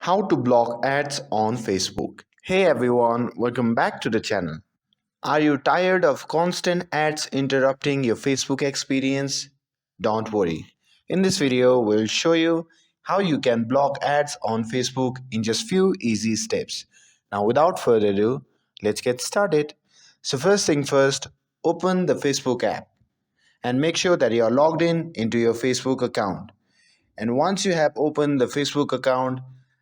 How to block ads on Facebook. Hey everyone, welcome back to the channel. Are you tired of constant ads interrupting your Facebook experience? Don't worry. In this video, we'll show you how you can block ads on Facebook in just few easy steps. Now, without further ado, let's get started. So first thing first, open the Facebook app and make sure that you are logged in into your Facebook account. And once you have opened the Facebook account,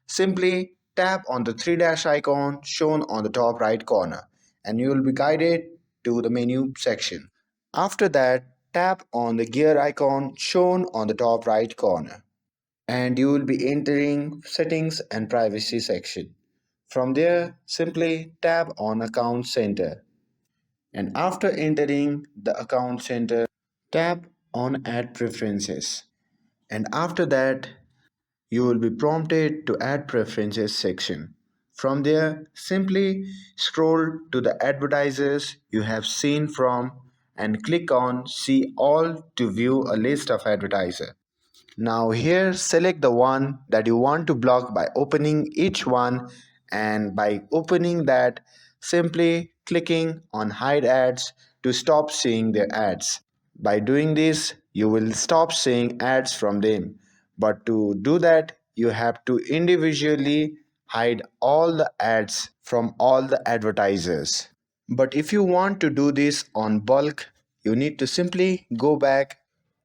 simply tap on the three dash icon shown on the top right corner and you will be guided to the menu section. After that, tap on the gear icon shown on the top right corner and you will be entering settings and privacy section. From there, simply tap on account center and after entering the account center, tap on add preferences. And after that, you will be prompted to add preferences section. From there, simply scroll to the advertisers you have seen from and click on see all to view a list of advertisers. Now here select the one that you want to block by opening each one, and by opening that simply clicking on hide ads to stop seeing their ads. By doing this, you will stop seeing ads from them. But to do that, you have to individually hide all the ads from all the advertisers. But if you want to do this on bulk, you need to simply go back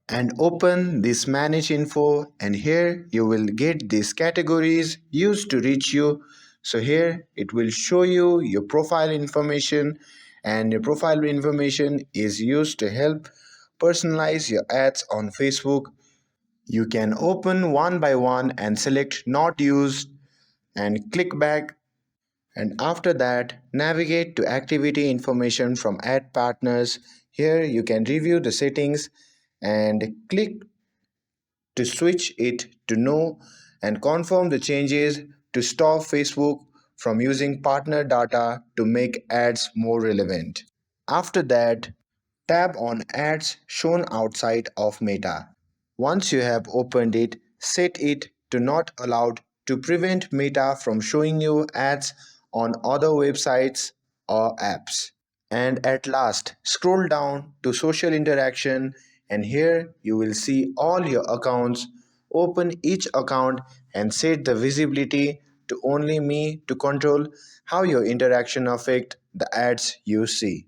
and open this manage info, and here you will get these categories used to reach you. So here it will show you your profile information, and your profile information is used to help personalize your ads on Facebook. You can open one by one and select not used and click back, and after that navigate to activity information from ad partners. Here you can review the settings and click to switch it to no and confirm the changes to stop Facebook from using partner data to make ads more relevant. After that, tap on ads shown outside of Meta. Once you have opened it, set it to not allowed to prevent Meta from showing you ads on other websites or apps. And at last, scroll down to social interaction, and here you will see all your accounts. Open each account and set the visibility to only me to control how your interaction affect the ads you see.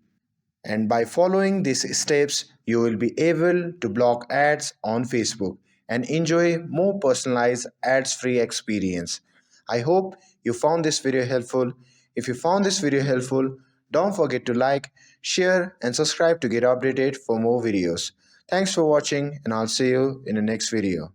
And by following these steps, you will be able to block ads on Facebook and enjoy more personalized ads-free experience. I hope you found this video helpful. If you found this video helpful, don't forget to like, share and subscribe to get updated for more videos. Thanks for watching, and I'll see you in the next video.